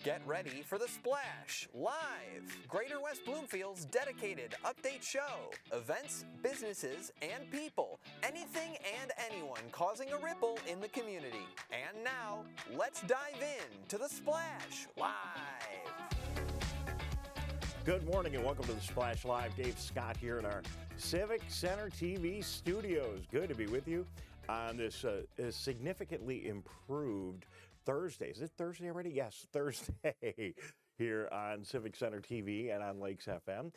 Get ready for The Splash Live, Greater West Bloomfield's dedicated update show. Events, businesses, and people. Anything and anyone causing a ripple in the community. And now, let's dive in to The Splash Live. Good morning and welcome to The Splash Live. Dave Scott here in our Civic Center TV studios. Good to be with you on this significantly improved Thursday. Is it Thursday already? Yes, Thursday here on Civic Center TV and on Lakes FM.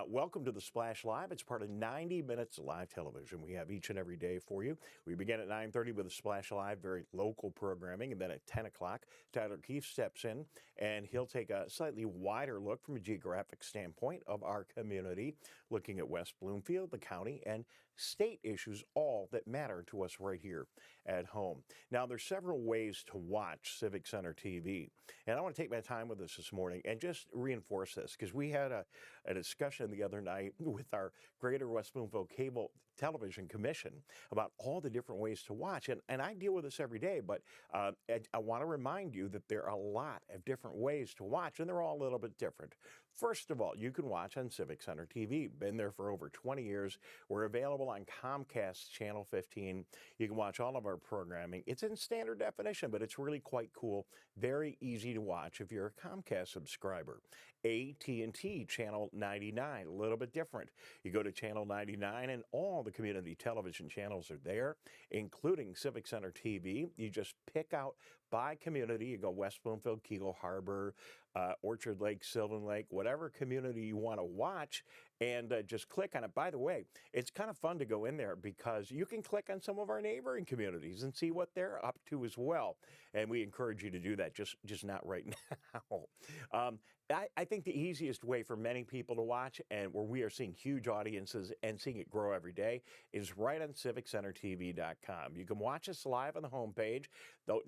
Welcome to the Splash Live. It's part of 90 minutes of live television we have each and every day for you. We begin at 9:30 with the Splash Live, very local programming, and then at 10 o'clock, Tyler Keefe steps in, and he'll take a slightly wider look from a geographic standpoint of our community, looking at West Bloomfield, the county, and state issues, all that matter to us right here at home. Now, there's several ways to watch Civic Center TV, and I want to take my time with this morning and just reinforce this, because we had a discussion the other night with our Greater West Bloomfield Cable Television Commission about all the different ways to watch, and I deal with this every day, but I want to remind you that there are a lot of different ways to watch, and they're all a little bit different. First of all, you can watch on Civic Center TV. Been there for over 20 years. We're available on Comcast Channel 15. You can watch all of our programming. It's in standard definition, but it's really quite cool. Very easy to watch if you're a Comcast subscriber. AT&T Channel 99, a little bit different. You go to Channel 99 and all the community television channels are there, including Civic Center TV. You just pick out by community. You go West Bloomfield, Kegel Harbor, Orchard Lake, Sylvan Lake, whatever community you want to watch, and just click on it. By the way, it's kind of fun to go in there because you can click on some of our neighboring communities and see what they're up to as well. And we encourage you to do that, just not right now. I think the easiest way for many people to watch, and where we are seeing huge audiences and seeing it grow every day, is right on CivicCenterTV.com. You can watch us live on the homepage.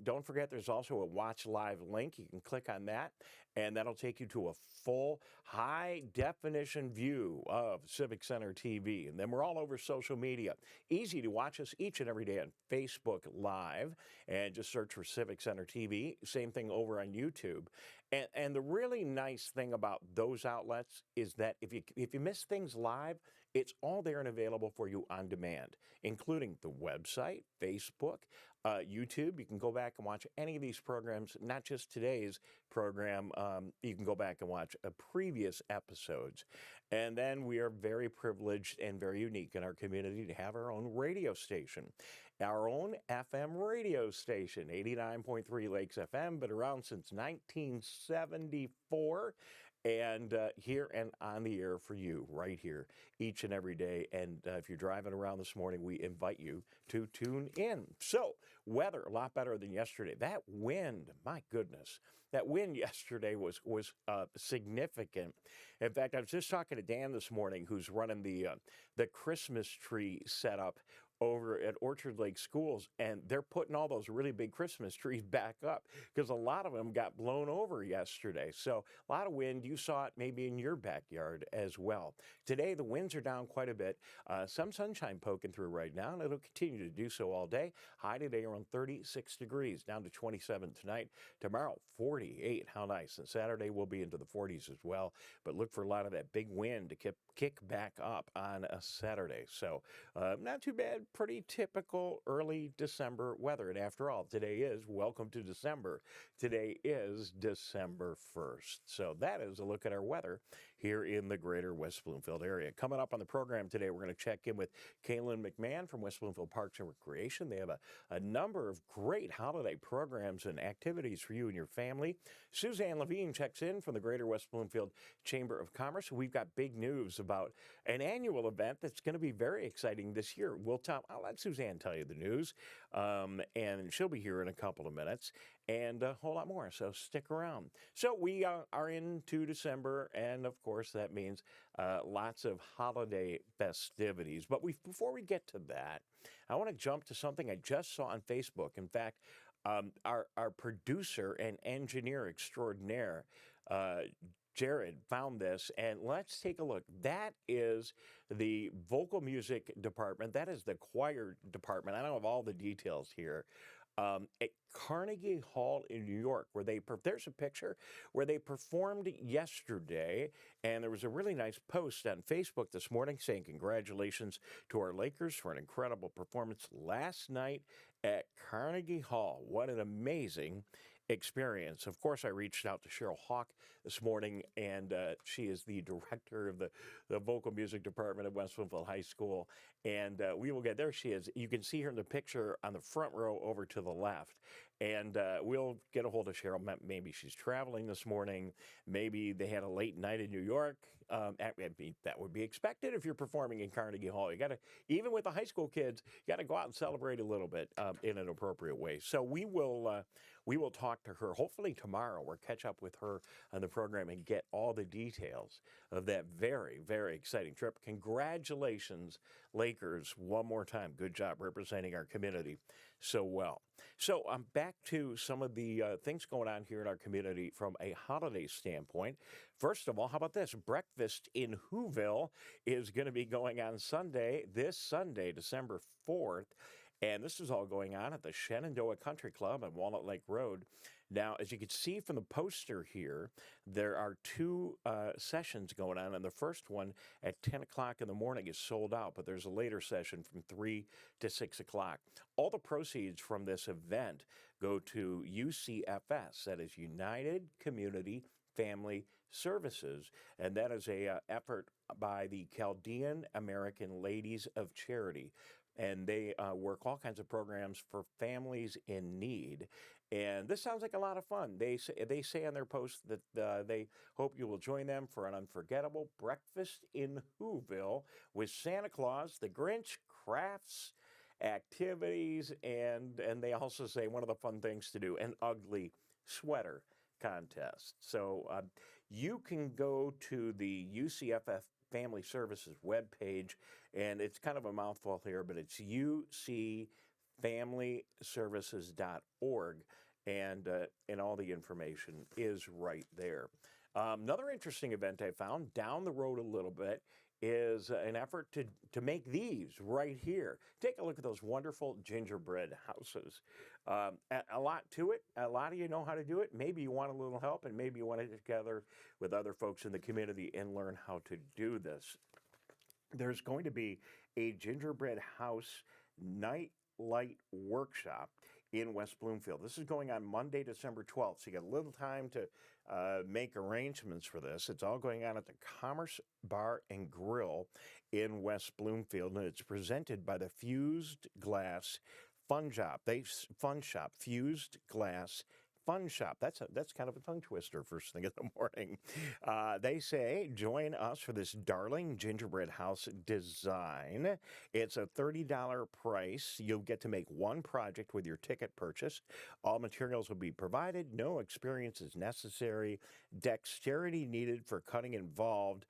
Don't forget there's also a Watch Live link. You can click on that, and that'll take you to a full high-definition view of Civic Center TV. And then we're all over social media. Easy to watch us each and every day on Facebook Live, and just search for Civic Center TV. Same thing over on YouTube. And the really nice thing about those outlets is that if you miss things live, it's all there and available for you on demand, including the website, Facebook, YouTube. You can go back and watch any of these programs, not just today's program. You can go back and watch previous episodes. And then we are very privileged and very unique in our community to have our own radio station, our own FM radio station, 89.3 Lakes FM, been around since 1974. And here and on the air for you right here each and every day. And if you're driving around this morning, we invite you to tune in. So weather, a lot better than yesterday. That wind, my goodness, that wind yesterday was significant. In fact, I was just talking to Dan this morning, who's running the Christmas tree setup over at Orchard Lake Schools, and they're putting all those really big Christmas trees back up because a lot of them got blown over yesterday. So a lot of wind. You saw it maybe in your backyard as well. Today, the winds are down quite a bit. Some sunshine poking through right now, and it'll continue to do so all day. High today around 36 degrees, down to 27 tonight. Tomorrow, 48. How nice. And Saturday, we'll be into the 40s as well. But look for a lot of that big wind to kick back up on a Saturday. So not too bad. Pretty typical early December weather. And after all, today is welcome to December. Today is December 1st. So that is a look at our weather here in the greater West Bloomfield area. Coming up on the program today, we're going to check in with Kailyn McMahon from West Bloomfield Parks and Recreation. They have a number of great holiday programs and activities for you and your family. Suzanne Levine checks in from the Greater West Bloomfield Chamber of Commerce. We've got big news about an annual event that's going to be very exciting this year. I'll let Suzanne tell you the news, and she'll be here in a couple of minutes, and a whole lot more, so stick around. So we are into December, and of course that means lots of holiday festivities. But before we get to that, I want to jump to something I just saw on Facebook. In fact, our producer and engineer extraordinaire, Jared, found this, and let's take a look. That is the vocal music department. That is the choir department. I don't have all the details here. at Carnegie Hall in New York, where there's a picture where they performed yesterday, and there was a really nice post on Facebook this morning saying congratulations to our Lakers for an incredible performance last night at Carnegie Hall. What an amazing experience. Of course, I reached out to Cheryl Hawk this morning, and she is the director of the vocal music department at West Bloomfield High School. And we will get there. She is. You can see her in the picture on the front row over to the left. And we'll get a hold of Cheryl. Maybe she's traveling this morning. Maybe they had a late night in New York. That would be expected if you're performing in Carnegie Hall. You got to, even with the high school kids, you got to go out and celebrate a little bit in an appropriate way. So we will talk to her hopefully tomorrow. We'll catch up with her on the program and get all the details of that very, very exciting trip. Congratulations, Lakers, one more time. Good job representing our community so well. So I'm back to some of the things going on here in our community from a holiday standpoint. First of all, how about this? Breakfast in Whoville is going to be going on this Sunday, December 4th. And this is all going on at the Shenandoah Country Club on Walnut Lake Road. Now, as you can see from the poster here, there are two sessions going on, and the first one at 10 o'clock in the morning is sold out, but there's a later session from 3 to 6 o'clock. All the proceeds from this event go to UCFS, that is United Community Family Services, and that is a effort by the Chaldean American Ladies of Charity. And they work all kinds of programs for families in need. And this sounds like a lot of fun. They say on their post that they hope you will join them for an unforgettable breakfast in Whoville with Santa Claus, the Grinch, crafts, activities, and they also say one of the fun things to do, an ugly sweater contest. So you can go to the UCFF Family Services webpage, and it's kind of a mouthful here, but it's ucfamilyservices.org, and all the information is right there. Another interesting event I found down the road a little bit is an effort to make these right here. Take a look at those wonderful gingerbread houses. A lot to it. A lot of you know how to do it. Maybe you want a little help, and maybe you want to get together with other folks in the community and learn how to do this. There's going to be a gingerbread house night light workshop in West Bloomfield. This is going on Monday, December 12th, so you got a little time to make arrangements for this. It's all going on at the Commerce Bar and Grill in West Bloomfield, and it's presented by the Fused Glass Fun Shop. Fused Glass Fun Shop. That's kind of a tongue twister first thing in the morning. They say, join us for this darling gingerbread house design. It's a $30 price. You'll get to make one project with your ticket purchase. All materials will be provided. No experience is necessary. Dexterity needed for cutting involved.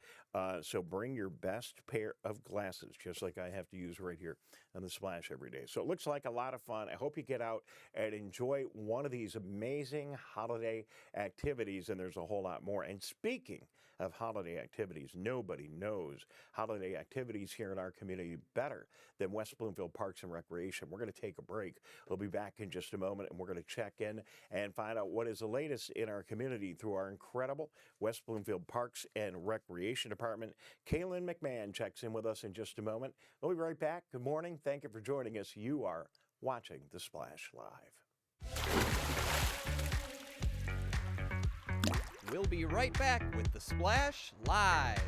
So bring your best pair of glasses, just like I have to use right here on the Splash every day. So it looks like a lot of fun. I hope you get out and enjoy one of these amazing holiday activities, and there's a whole lot more. And speaking of holiday activities, nobody knows holiday activities here in our community better than West Bloomfield Parks and Recreation. We're going to take a break. We'll be back in just a moment, and we're going to check in and find out what is the latest in our community through our incredible West Bloomfield Parks and Recreation Department. Kailyn McMahon checks in with us in just a moment. We'll be right back. Good morning. Thank you for joining us. You are watching The Splash Live. We'll be right back with The Splash Live.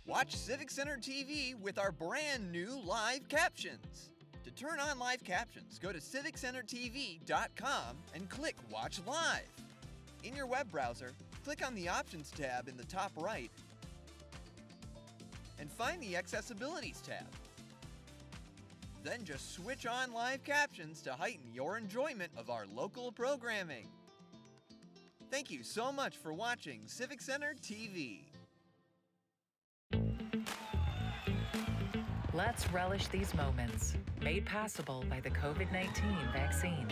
Watch Civic Center TV with our brand new live captions. To turn on live captions, go to civiccentertv.com and click Watch Live. In your web browser, click on the Options tab in the top right and find the Accessibilities tab. Then just switch on live captions to heighten your enjoyment of our local programming. Thank you so much for watching Civic Center TV. Let's relish these moments, made possible by the COVID-19 vaccine.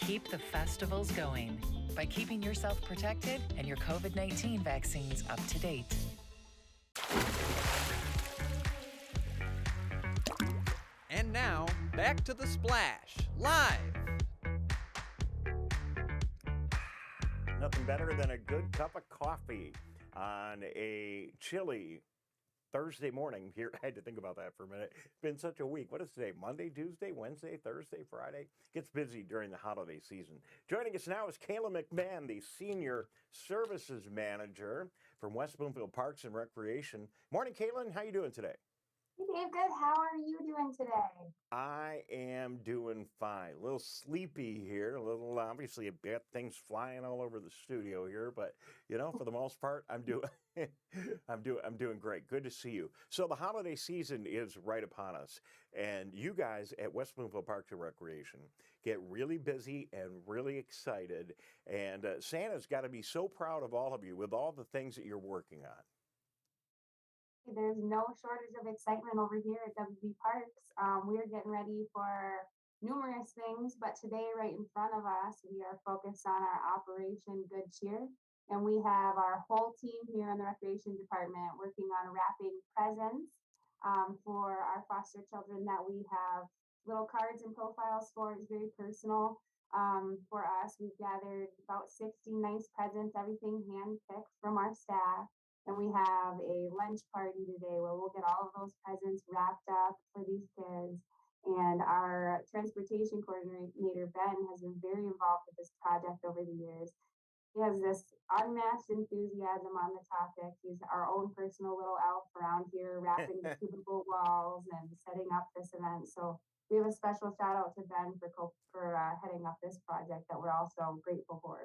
Keep the festivals going by keeping yourself protected and your COVID-19 vaccines up to date. And now, back to the Splash, live. Nothing better than a good cup of coffee on a chilly Thursday morning here. I had to think about that for a minute. It's been such a week. What is today? Monday, Tuesday, Wednesday, Thursday, Friday? Gets busy during the holiday season. Joining us now is Kailyn McMahon, the Senior Services Manager from West Bloomfield Parks and Recreation. Morning, Kailyn. How you doing today? Hey Dave, good. How are you doing today? I am doing fine. A little sleepy here, a little obviously a bit things flying all over the studio here, but for the most part, I'm doing I'm doing great. Good to see you. So the holiday season is right upon us, and you guys at West Bloomfield Parks and Recreation get really busy and really excited, and Santa's got to be so proud of all of you with all the things that you're working on. There's no shortage of excitement over here at WB Parks. We're getting ready for numerous things, but today, right in front of us, we are focused on our Operation Good Cheer. And we have our whole team here in the Recreation Department working on wrapping presents for our foster children that we have little cards and profiles for. It's very personal for us. We've gathered about 60 nice presents, everything hand-picked from our staff. And we have a lunch party today where we'll get all of those presents wrapped up for these kids. And our transportation coordinator, Ben, has been very involved with this project over the years. He has this unmatched enthusiasm on the topic. He's our own personal little elf around here, wrapping the cubicle walls and setting up this event. So we have a special shout out to Ben for heading up this project that we're also grateful for.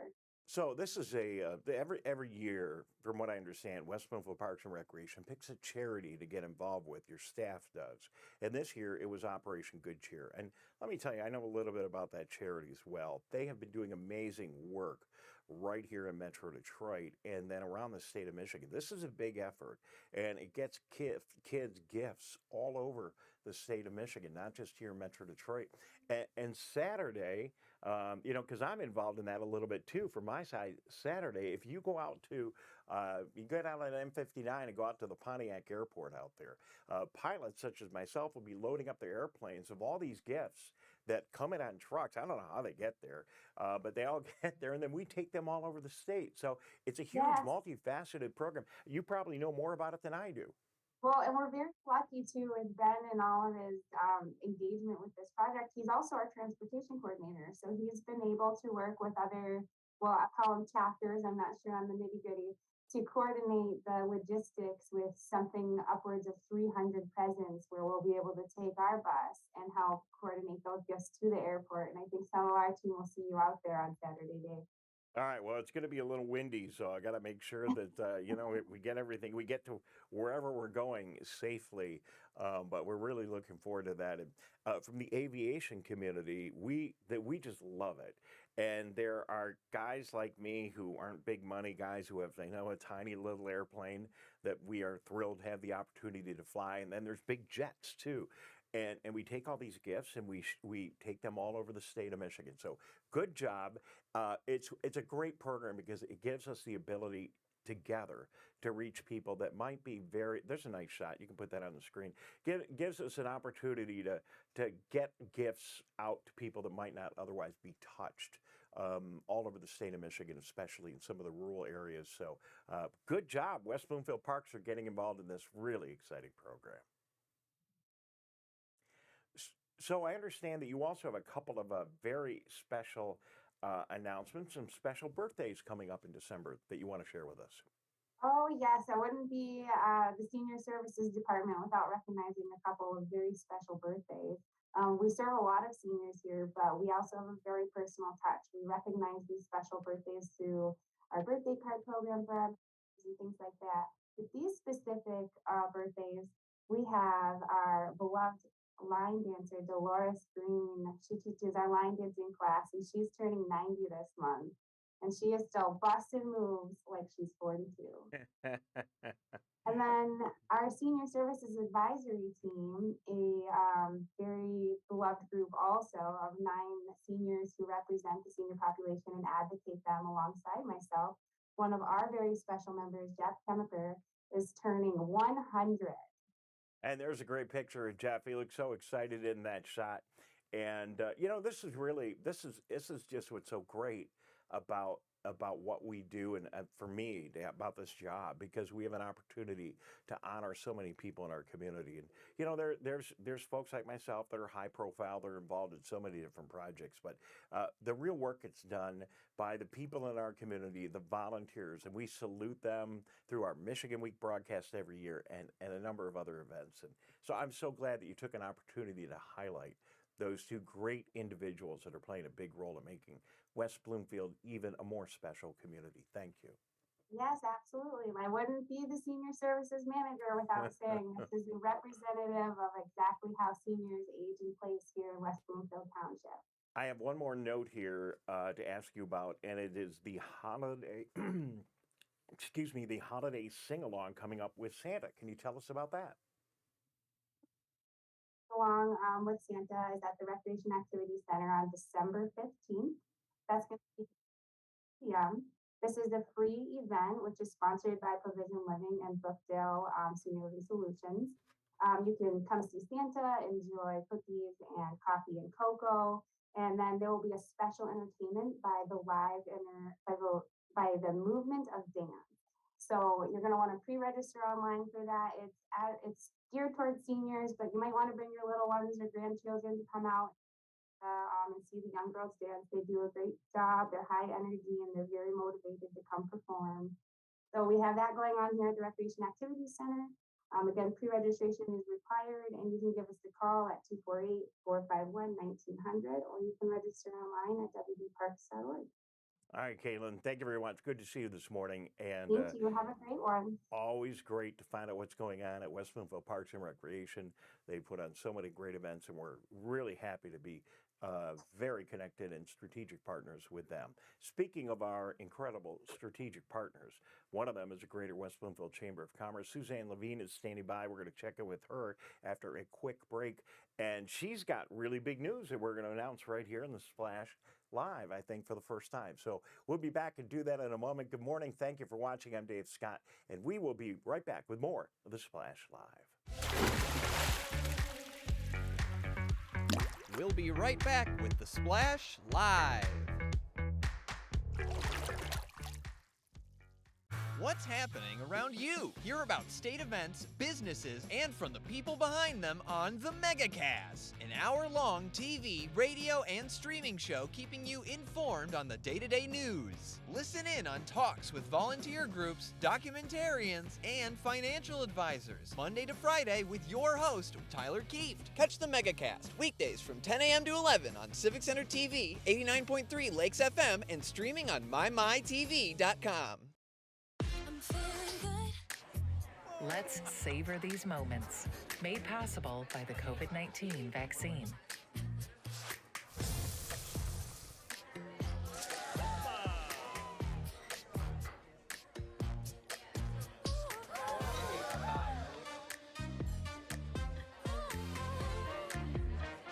So this is every year, from what I understand, West Bloomfield Parks and Recreation picks a charity to get involved with. Your staff does, and this year it was Operation Good Cheer. And let me tell you, I know a little bit about that charity as well. They have been doing amazing work right here in Metro Detroit and then around the state of Michigan. This is a big effort, and it gets kids gifts all over the state of Michigan, not just here in Metro Detroit. And Saturday, because I'm involved in that a little bit too. From my side, Saturday, if you go out to, you get out on M59 and go out to the Pontiac Airport out there, pilots such as myself will be loading up their airplanes of all these gifts that come in on trucks. I don't know how they get there, but they all get there, and then we take them all over the state. So it's a huge, multifaceted program. You probably know more about it than I do. Well, and we're very lucky too with Ben and all of his engagement with this project. He's also our transportation coordinator. So he's been able to work with other, well, I call them chapters, I'm not sure on the nitty gritty, to coordinate the logistics with something upwards of 300 presents where we'll be able to take our bus and help coordinate those gifts to the airport. And I think some of our team will see you out there on Saturday, Dave. All right, well, it's going to be a little windy, so I got to make sure that, we get everything. We get to wherever we're going safely, but we're really looking forward to that. And from the aviation community, we just love it. And there are guys like me who aren't big money guys who have, a tiny little airplane that we are thrilled to have the opportunity to fly. And then there's big jets, too. And we take all these gifts and we take them all over the state of Michigan. So good job. It's a great program because it gives us the ability together to reach people that might be there's a nice shot. You can put that on the screen. Gives us an opportunity to get gifts out to people that might not otherwise be touched all over the state of Michigan, especially in some of the rural areas. So good job. West Bloomfield Parks are getting involved in this really exciting program. So I understand that you also have a couple of very special announcements and special birthdays coming up in December that you want to share with us. Oh, yes. I wouldn't be the Senior Services Department without recognizing a couple of very special birthdays. We serve a lot of seniors here, but we also have a very personal touch. We recognize these special birthdays through our birthday card program for our and things like that. With these specific birthdays, we have our beloved line dancer, Dolores Green. She teaches our line dancing class, and she's turning 90 this month. and she is still busting moves like she's 42. And then our senior services advisory team, a very beloved group also of 9 seniors who represent the senior population and advocate them alongside myself. One of our very special members, Jeff Kemper, is turning 100. And there's a great picture of Jeff. He looks so excited in that shot. And this is just what's so great about what we do, and for me, about this job, because we have an opportunity to honor so many people in our community. And there's folks like myself that are high profile, they're involved in so many different projects, but the real work gets done by the people in our community, the volunteers, and we salute them through our Michigan Week broadcast every year and a number of other events. And so I'm so glad that you took an opportunity to highlight those 2 great individuals that are playing a big role in making West Bloomfield even a more special community. Thank you. Yes, absolutely. I wouldn't be the senior services manager without saying this is a representative of exactly how seniors age in place here in West Bloomfield Township. I have one more note here to ask you about, and it is the holiday, the holiday sing-along coming up with Santa. Can you tell us about that? Along with Santa is at the Recreation Activity Center on December 15th. That's going to be 2 p.m. This is a free event, which is sponsored by Provision Living and Brookdale Senior Living Solutions. You can come see Santa, enjoy cookies and coffee and cocoa, and then there will be a special entertainment by the by the Movement of Dance. So you're going to want to pre-register online for that. It's geared towards seniors, but you might want to bring your little ones or grandchildren to come out and see the young girls dance. They do a great job. They're high energy and they're very motivated to come perform. So we have that going on here at the Recreation Activity Center. Again, pre-registration is required, and you can give us a call at 248-451-1900, or you can register online at wbparks.org. All right, Kailyn, thank you very much. Good to see you this morning. And thank you. Have a great one. Always great to find out what's going on at West Bloomfield Parks and Recreation. They put on so many great events, and we're really happy to be very connected and strategic partners with them. Speaking of our incredible strategic partners, one of them is the Greater West Bloomfield Chamber of Commerce. Suzanne Levine is standing by. We're going to check in with her after a quick break, and she's got really big news that we're going to announce right here in the Splash Live, I think, for the first time. So we'll be back and do that in a moment. Good morning. Thank you for watching. I'm Dave Scott, and we will be right back with more of the Splash Live. We'll be right back with the Splash Live. What's happening around you? Hear about state events, businesses, and from the people behind them on the MegaCast, an hour-long TV, radio, and streaming show keeping you informed on the day-to-day news. Listen in on talks with volunteer groups, documentarians, and financial advisors, Monday to Friday with your host, Tyler Kieft. Catch the MegaCast weekdays from 10 a.m. to 11 on Civic Center TV, 89.3 Lakes FM, and streaming on mymytv.com. Let's savor these moments. Made possible by the COVID-19 vaccine.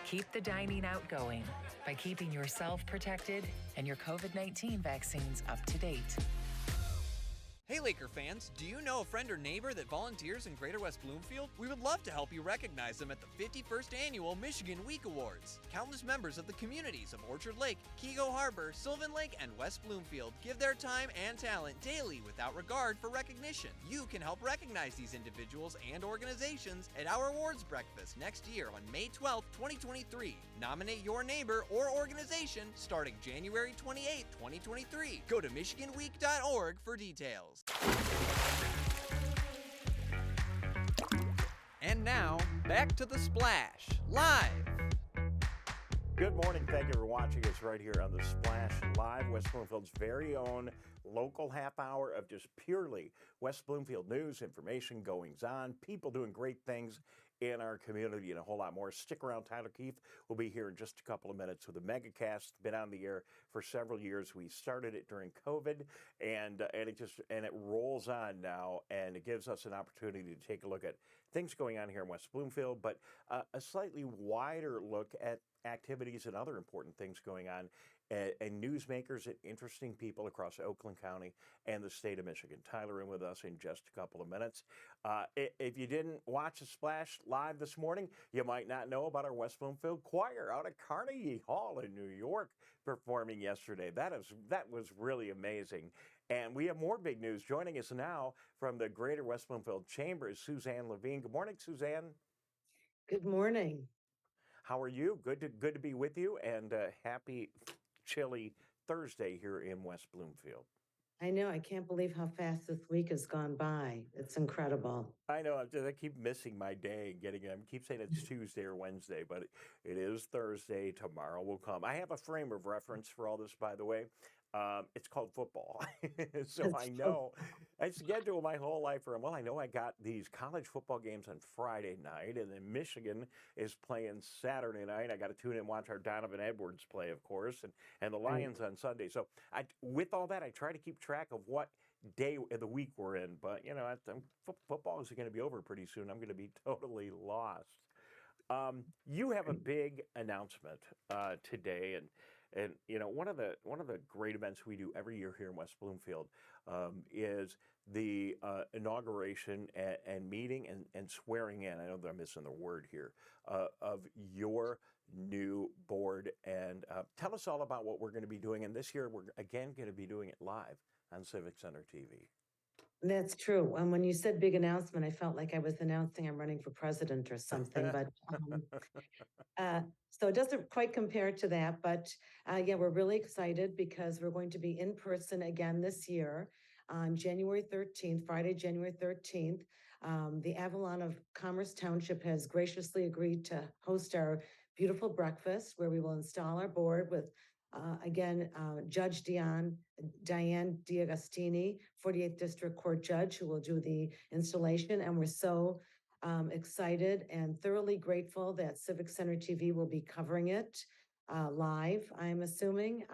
Keep the dining out going by keeping yourself protected and your COVID-19 vaccines up to date. Hey Laker fans, do you know a friend or neighbor that volunteers in Greater West Bloomfield? We would love to help you recognize them at the 51st Annual Michigan Week Awards. Countless members of the communities of Orchard Lake, Keego Harbor, Sylvan Lake, and West Bloomfield give their time and talent daily without regard for recognition. You can help recognize these individuals and organizations at our awards breakfast next year on May 12, 2023. Nominate your neighbor or organization starting January 28, 2023. Go to michiganweek.org for details. And now, back to the Splash Live. Good morning. Thank you for watching us right here on the Splash Live, West Bloomfield's very own local half hour of just purely West Bloomfield news, information, goings on, people doing great things in our community and a whole lot more. Stick around. Tyler Keith will be here in just a couple of minutes with a megacast. Been on the air for several years. We started it during COVID, and it rolls on now, and it gives us an opportunity to take a look at things going on here in West Bloomfield, but a slightly wider look at activities and other important things going on, and newsmakers and interesting people across Oakland County and the state of Michigan. Tyler in with us in just a couple of minutes. If you didn't watch the Splash live this morning, you might not know about our West Bloomfield Choir out at Carnegie Hall in New York performing yesterday. That was really amazing. And we have more big news. Joining us now from the Greater West Bloomfield Chamber is Suzanne Levine. Good morning, Suzanne. Good morning. How are you? Good to be with you, and happy chilly Thursday here in West Bloomfield. I know. I can't believe how fast this week has gone by. It's incredible. I know. I keep missing my day. I keep saying it's Tuesday or Wednesday, but it is Thursday. Tomorrow will come. I have a frame of reference for all this, by the way. It's called football. So I know I schedule my whole life around, well, I know I got these college football games on Friday night, and then Michigan is playing Saturday night. I got to tune in and watch our Donovan Edwards play, of course, and the Lions on Sunday. So with all that, I try to keep track of what day of the week we're in. But, football is going to be over pretty soon. I'm going to be totally lost. You have a big announcement today, and one of the great events we do every year here in West Bloomfield is the inauguration and meeting and swearing in. I know that I'm missing the word here of your new board. And tell us all about what we're going to be doing. And this year we're again going to be doing it live on Civic Center TV. That's true. When you said big announcement, I felt like I was announcing I'm running for president or something. But so it doesn't quite compare to that. But yeah, we're really excited because we're going to be in person again this year on January 13th, Friday, January 13th. The Avalon of Commerce Township has graciously agreed to host our beautiful breakfast where we will install our board with Judge Diane D'Agostini, 48th District Court Judge, who will do the installation. And we're so excited and thoroughly grateful that Civic Center TV will be covering it live, I'm assuming,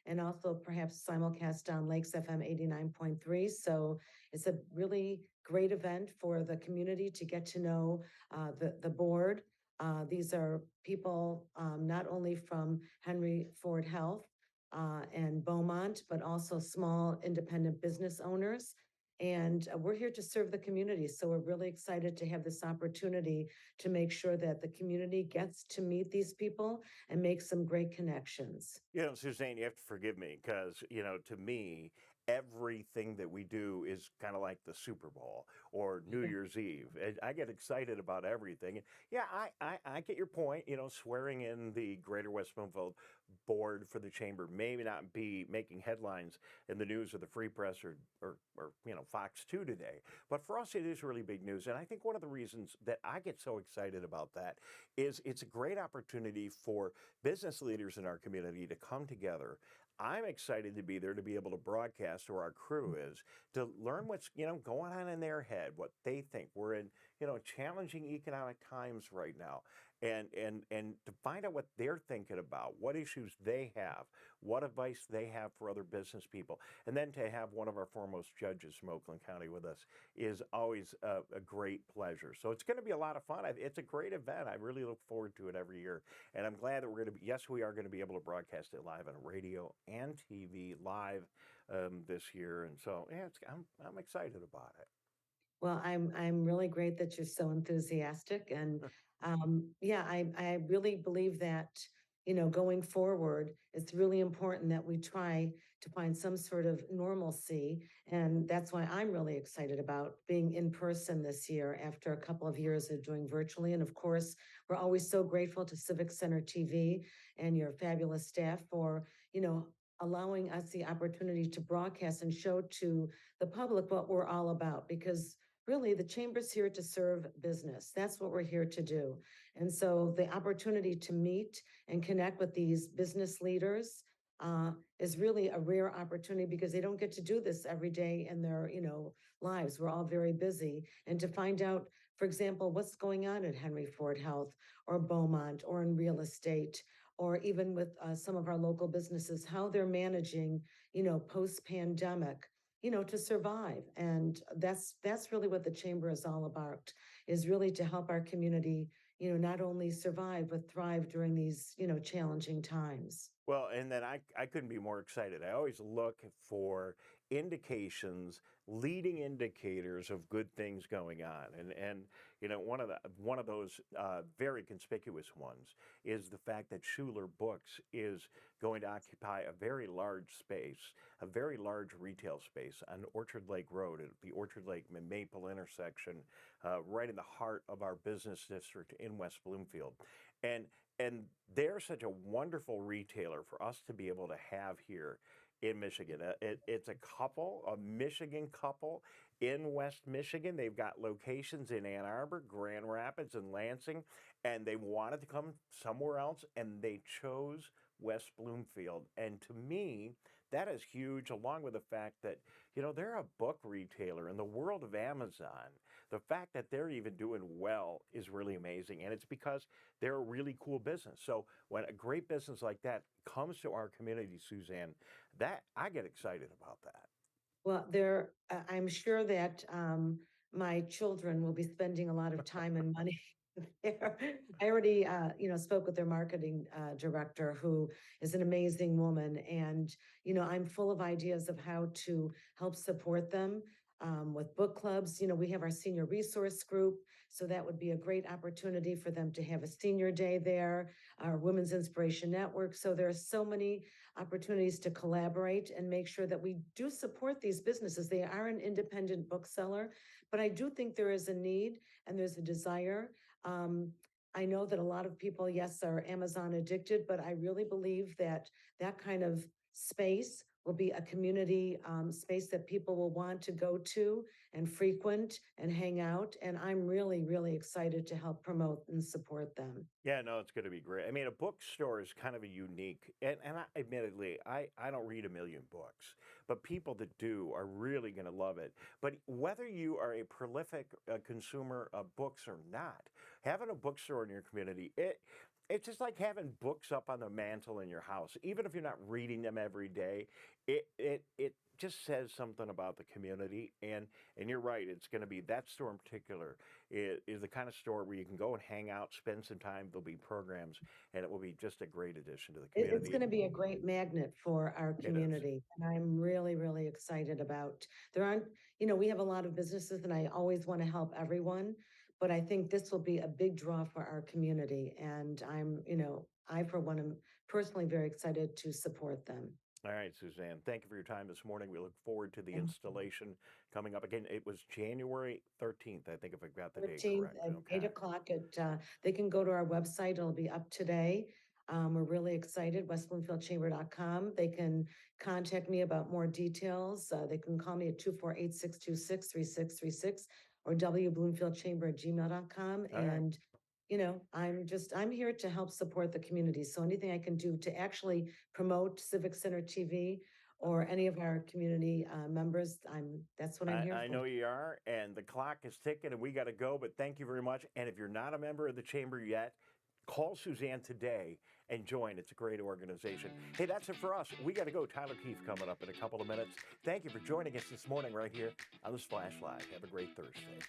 and also perhaps simulcast on Lakes FM 89.3. So it's a really great event for the community to get to know the board. These are people not only from Henry Ford Health and Beaumont, but also small independent business owners. And we're here to serve the community. So we're really excited to have this opportunity to make sure that the community gets to meet these people and make some great connections. Suzanne, you have to forgive me because, to me, everything that we do is kind of like the Super Bowl or New Year's Eve. And I get excited about everything. Yeah, I get your point. Swearing in the Greater West Bloomfield board for the chamber may not be making headlines in the news or the Free Press or Fox 2 today. But for us, it is really big news. And I think one of the reasons that I get so excited about that is it's a great opportunity for business leaders in our community to come together. I'm excited to be there to be able to broadcast, or our crew is, to learn what's, going on in their head, what they think. We're in, challenging economic times right now. And to find out what they're thinking about, what issues they have, what advice they have for other business people. And then to have one of our foremost judges from Oakland County with us is always a great pleasure. So it's going to be a lot of fun. It's a great event. I really look forward to it every year. And I'm glad that we are going to be able to broadcast it live on radio and TV live this year. And so, yeah, I'm excited about it. Well, I'm really great that you're so enthusiastic. And I really believe that, going forward, it's really important that we try to find some sort of normalcy. And that's why I'm really excited about being in person this year after a couple of years of doing virtually. And of course, we're always so grateful to Civic Center TV and your fabulous staff for, allowing us the opportunity to broadcast and show to the public what we're all about, because really the chamber's here to serve business. That's what we're here to do. And so the opportunity to meet and connect with these business leaders is really a rare opportunity because they don't get to do this every day in their, lives. We're all very busy. And to find out For example, what's going on at Henry Ford Health or Beaumont or in real estate, or even with some of our local businesses, how they're managing, post-pandemic, to survive. And that's really what the chamber is all about, is really to help our community, not only survive, but thrive during these, challenging times. Well, and then I couldn't be more excited. I always look for indications, leading indicators of good things going on, and one of those very conspicuous ones is the fact that Schuler Books is going to occupy a very large space, a very large retail space on Orchard Lake Road at the Orchard Lake Maple intersection, right in the heart of our business district in West Bloomfield, and they're such a wonderful retailer for us to be able to have here in Michigan. It's a Michigan couple in West Michigan. They've got locations in Ann Arbor, Grand Rapids, and Lansing, and they wanted to come somewhere else, and they chose West Bloomfield. And to me, that is huge, along with the fact that, they're a book retailer in the world of Amazon. The fact that they're even doing well is really amazing, and it's because they're a really cool business. So when a great business like that comes to our community, Suzanne, that I get excited about that. Well, I'm sure that my children will be spending a lot of time and money there. I already, spoke with their marketing director, who is an amazing woman, and I'm full of ideas of how to help support them. With book clubs, we have our senior resource group, so that would be a great opportunity for them to have a senior day there, our Women's Inspiration Network. So there are so many opportunities to collaborate and make sure that we do support these businesses. They are an independent bookseller, but I do think there is a need and there's a desire. I know that a lot of people, yes, are Amazon addicted, but I really believe that that kind of space will be a community space that people will want to go to and frequent and hang out. And I'm really, really excited to help promote and support them. Yeah, no, it's going to be great. I mean, a bookstore is kind of a unique, and admittedly, I don't read a million books, but people that do are really going to love it. But whether you are a prolific consumer of books or not, having a bookstore in your community, it's just like having books up on the mantle in your house. Even if you're not reading them every day, it just says something about the community. And you're right, it's going to be, that store in particular is the kind of store where you can go and hang out, spend some time. There'll be programs, and it will be just a great addition to the community. It's going to be a great magnet for our community. And I'm really, really excited about, we have a lot of businesses, and I always want to help everyone. But I think this will be a big draw for our community. And I, for one, am personally very excited to support them. All right, Suzanne, thank you for your time this morning. We look forward to the installation coming up. Again, it was January 13th, I think, if I've got the date correct. At 8 o'clock. They can go to our website. It'll be up today. We're really excited, westbloomfieldchamber.com. They can contact me about more details. They can call me at 248-626-3636 or wbloomfieldchamber@gmail.com. And I'm here to help support the community. So anything I can do to actually promote Civic Center TV or any of our community members, that's what I'm here for. I know you are, and the clock is ticking, and we got to go, but thank you very much. And if you're not a member of the chamber yet, call Suzanne today and join. It's a great organization. Hey, that's it for us. We got to go. Tyler Keefe coming up in a couple of minutes. Thank you for joining us this morning right here on the Splash Live. Have a great Thursday.